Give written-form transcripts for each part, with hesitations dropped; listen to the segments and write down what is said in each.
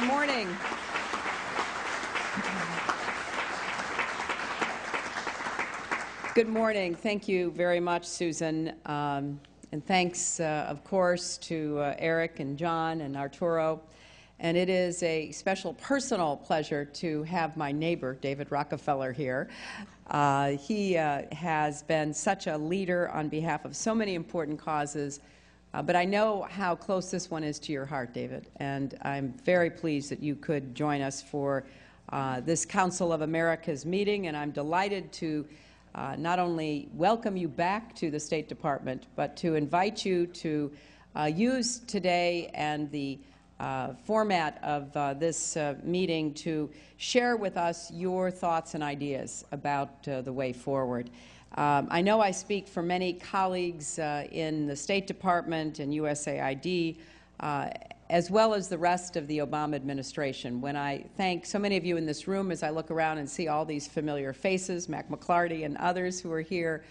Good morning. Good morning. Thank you very much, Susan. And thanks, of course, to Eric and John and Arturo. And it is a special personal pleasure to have my neighbor, David Rockefeller, here. He has been such a leader on behalf of so many important causes. But I know how close this one is to your heart, David, and I'm very pleased that you could join us for this Council of America's meeting, and I'm delighted to not only welcome you back to the State Department, but to invite you to use today and the format of this meeting to share with us your thoughts and ideas about the way forward. I know I speak for many colleagues in the State Department and USAID, as well as the rest of the Obama administration, when I thank so many of you in this room as I look around and see all these familiar faces, Mac McClarty and others who are here,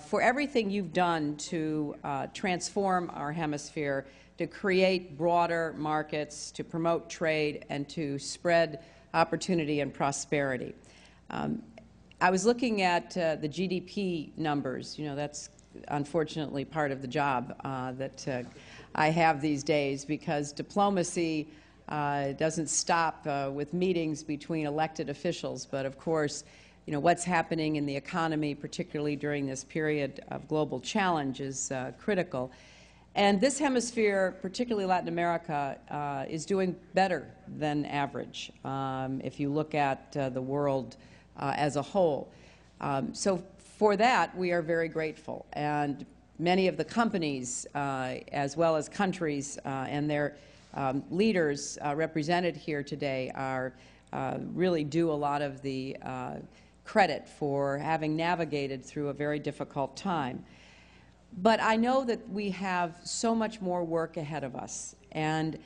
for everything you've done to transform our hemisphere, to create broader markets, to promote trade, and to spread opportunity and prosperity. I was looking at the GDP numbers. You know, that's unfortunately part of the job that I have these days, because diplomacy doesn't stop with meetings between elected officials. But of course, you know, what's happening in the economy, particularly during this period of global challenge, is critical. And this hemisphere, particularly Latin America, is doing better than average if you look at the world as a whole. So for that, we are very grateful. And many of the companies, as well as countries and their leaders represented here today, are really due a lot of the credit for having navigated through a very difficult time. But I know that we have so much more work ahead of us. And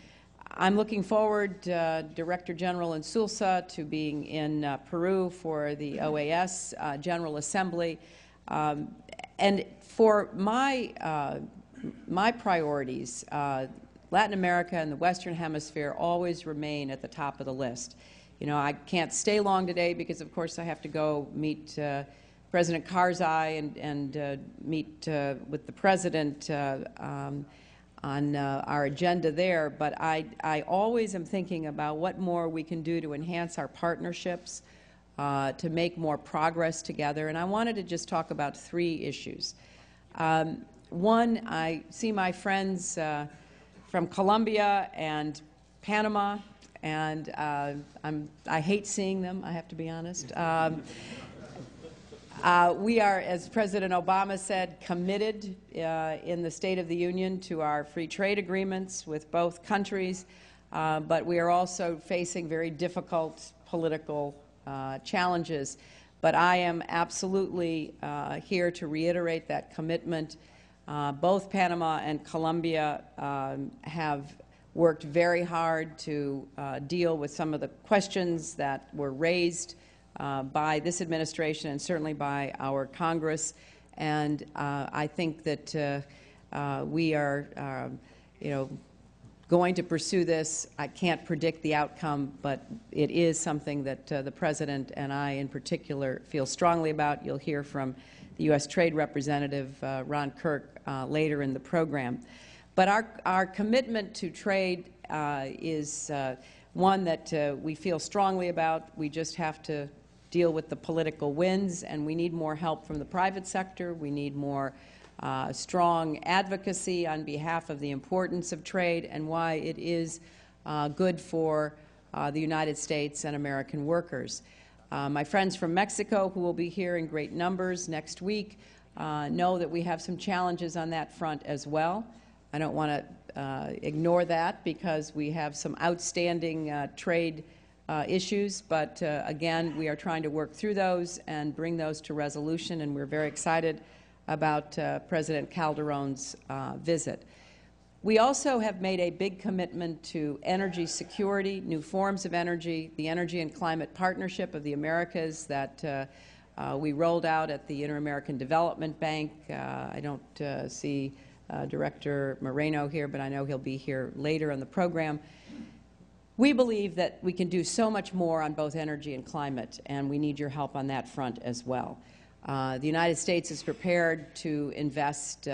I'm looking forward, Director General Insulza, to being in Peru for the OAS General Assembly. And for my priorities, Latin America and the Western Hemisphere always remain at the top of the list. You know, I can't stay long today because, of course, I have to go meet President Karzai and meet with the President on our agenda there, but I always am thinking about what more we can do to enhance our partnerships, to make more progress together. And I wanted to just talk about three issues. One, I see my friends from Colombia and Panama, and I hate seeing them, I have to be honest. We are, as President Obama said, committed in the State of the Union to our free trade agreements with both countries, but we are also facing very difficult political challenges. But I am absolutely here to reiterate that commitment. Both Panama and Colombia have worked very hard to deal with some of the questions that were raised by this administration and certainly by our Congress. And I think that we are, you know, going to pursue this. I can't predict the outcome, but it is something that the President and I in particular feel strongly about. You'll hear from the U.S. Trade Representative Ron Kirk later in the program. But our commitment to trade is one that we feel strongly about. We just have to deal with the political winds, and we need more help from the private sector. We need more strong advocacy on behalf of the importance of trade and why it is good for the United States and American workers. My friends from Mexico, who will be here in great numbers next week, know that we have some challenges on that front as well. I don't want to ignore that because we have some outstanding trade issues, but again, we are trying to work through those and bring those to resolution, and we're very excited about President Calderon's visit. We also have made a big commitment to energy security, new forms of energy, the Energy and Climate Partnership of the Americas that we rolled out at the Inter-American Development Bank. I don't see Director Moreno here, but I know he'll be here later in the program. We believe that we can do so much more on both energy and climate, and we need your help on that front as well. The United States is prepared to invest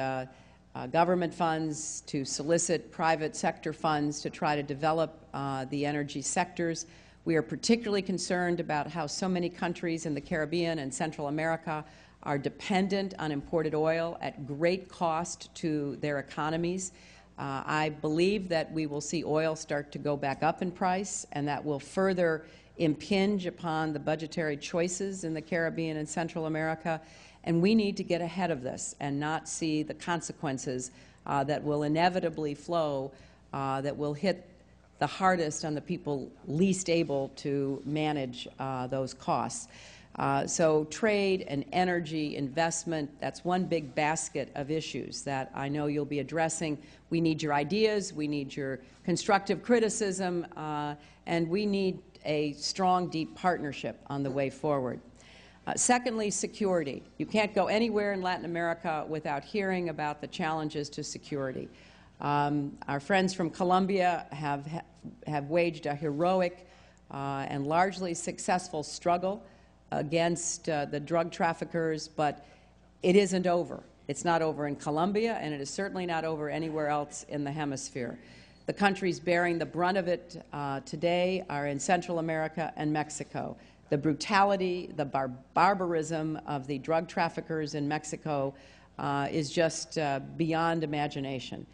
government funds, to solicit private sector funds to try to develop the energy sectors. We are particularly concerned about how so many countries in the Caribbean and Central America are dependent on imported oil at great cost to their economies. I believe that we will see oil start to go back up in price, and that will further impinge upon the budgetary choices in the Caribbean and Central America. And we need to get ahead of this and not see the consequences that will inevitably flow, that will hit the hardest on the people least able to manage those costs. So trade and energy investment, that's one big basket of issues that I know you'll be addressing. We need your ideas, we need your constructive criticism, and we need a strong, deep partnership on the way forward. Secondly, security. You can't go anywhere in Latin America without hearing about the challenges to security. Our friends from Colombia have waged a heroic and largely successful struggle against the drug traffickers, but it isn't over. It's not over in Colombia, and it is certainly not over anywhere else in the hemisphere. The countries bearing the brunt of it today are in Central America and Mexico. The brutality, the barbarism of the drug traffickers in Mexico is just beyond imagination.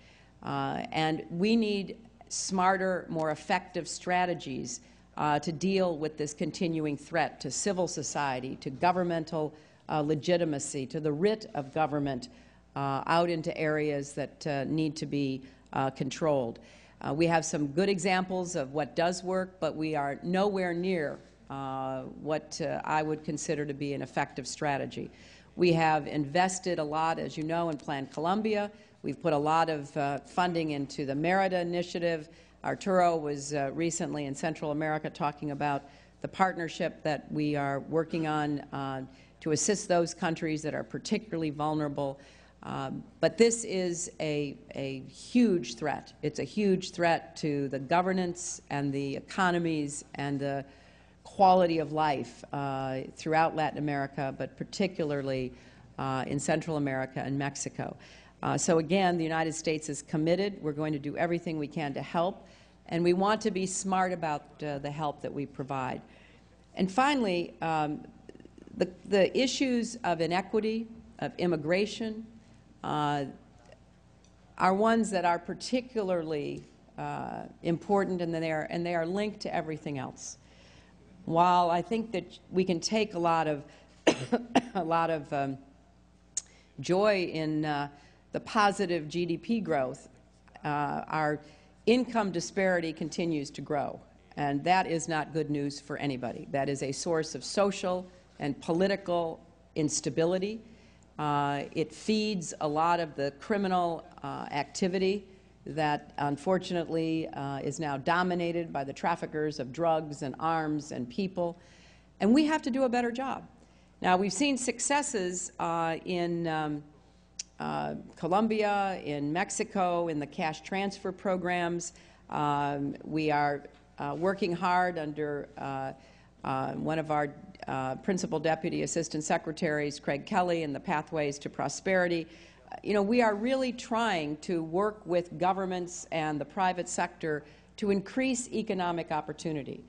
And we need smarter, more effective strategies to deal with this continuing threat to civil society, to governmental legitimacy, to the writ of government out into areas that need to be controlled. We have some good examples of what does work, but we are nowhere near what I would consider to be an effective strategy. We have invested a lot, as you know, in Plan Colombia. We've put a lot of funding into the Merida initiative. Arturo was recently in Central America talking about the partnership that we are working on to assist those countries that are particularly vulnerable. But this is a huge threat. It's a huge threat to the governance and the economies and the quality of life throughout Latin America, but particularly in Central America and Mexico. So again, the United States is committed. We're going to do everything we can to help, and we want to be smart about the help that we provide. And finally, the issues of inequity, of immigration, are ones that are particularly important, and they are linked to everything else. While I think that we can take a lot of joy in the positive GDP growth, our income disparity continues to grow, and that is not good news for anybody. That is a source of social and political instability. It feeds a lot of the criminal activity that unfortunately is now dominated by the traffickers of drugs and arms and people, and we have to do a better job. Now, we've seen successes in Colombia, in Mexico, in the cash transfer programs. We are working hard under one of our Principal Deputy Assistant Secretaries, Craig Kelly, in the Pathways to Prosperity. You know, we are really trying to work with governments and the private sector to increase economic opportunity.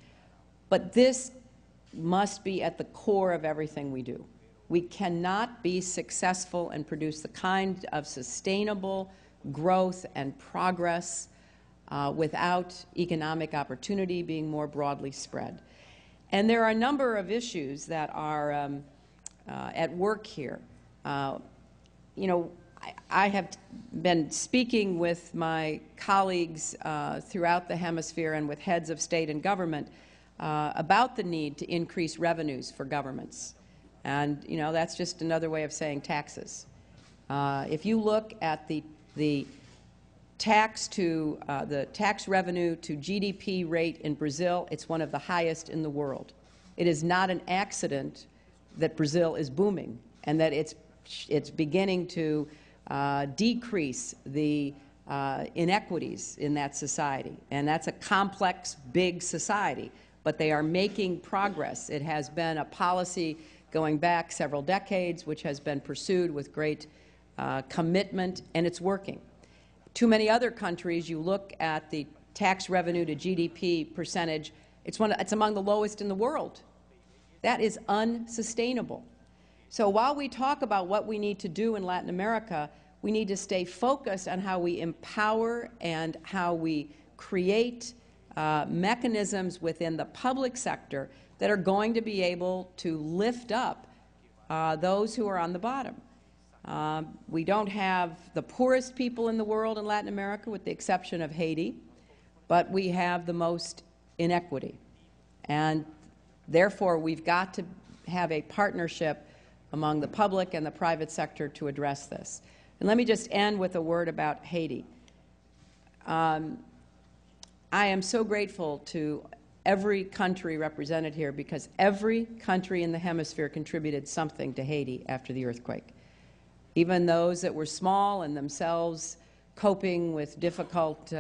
But this must be at the core of everything we do. We cannot be successful and produce the kind of sustainable growth and progress without economic opportunity being more broadly spread. And there are a number of issues that are at work here. You know, I have been speaking with my colleagues throughout the hemisphere and with heads of state and government about the need to increase revenues for governments. And, you know, that's just another way of saying taxes. If you look at the tax revenue to GDP rate in Brazil, it's one of the highest in the world. It is not an accident that Brazil is booming and that it's beginning to decrease the inequities in that society. And that's a complex, big society. But they are making progress. It has been a policy going back several decades, which has been pursued with great commitment, and it's working. Too many other countries, you look at the tax revenue to GDP percentage, it's among the lowest in the world. That is unsustainable. So while we talk about what we need to do in Latin America, we need to stay focused on how we empower and how we create mechanisms within the public sector that are going to be able to lift up those who are on the bottom. We don't have the poorest people in the world in Latin America, with the exception of Haiti, but we have the most inequity. And therefore, we've got to have a partnership among the public and the private sector to address this. And let me just end with a word about Haiti. I am so grateful to every country represented here, because every country in the hemisphere contributed something to Haiti after the earthquake. Even those that were small and themselves coping with difficult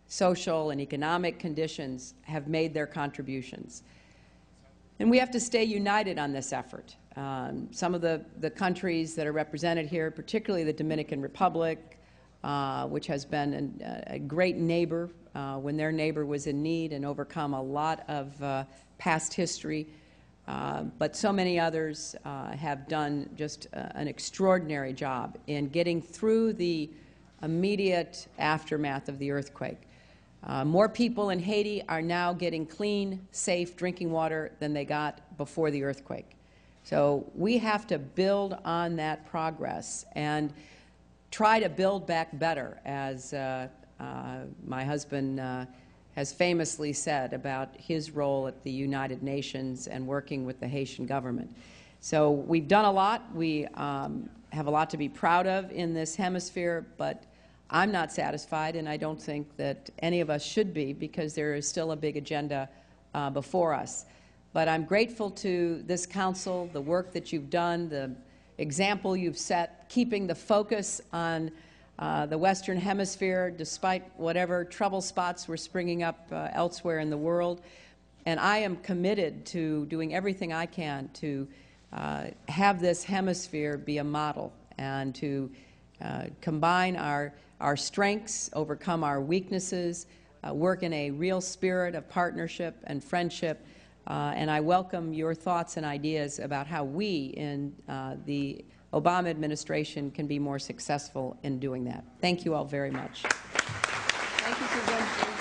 social and economic conditions have made their contributions. And we have to stay united on this effort. Some of the countries that are represented here, particularly the Dominican Republic, which has been a great neighbor when their neighbor was in need and overcome a lot of past history. But so many others have done just an extraordinary job in getting through the immediate aftermath of the earthquake. More people in Haiti are now getting clean, safe drinking water than they got before the earthquake. So we have to build on that progress and try to build back better, as my husband has famously said about his role at the United Nations and working with the Haitian government. So we've done a lot. We have a lot to be proud of in this hemisphere, but I'm not satisfied, and I don't think that any of us should be, because there is still a big agenda before us. But I'm grateful to this Council, the work that you've done, the example you've set, keeping the focus on the Western Hemisphere despite whatever trouble spots were springing up elsewhere in the world. And I am committed to doing everything I can to have this hemisphere be a model and to combine our strengths, overcome our weaknesses, work in a real spirit of partnership and friendship. And I welcome your thoughts and ideas about how we in the Obama administration can be more successful in doing that. Thank you all very much. Thank you, Susan.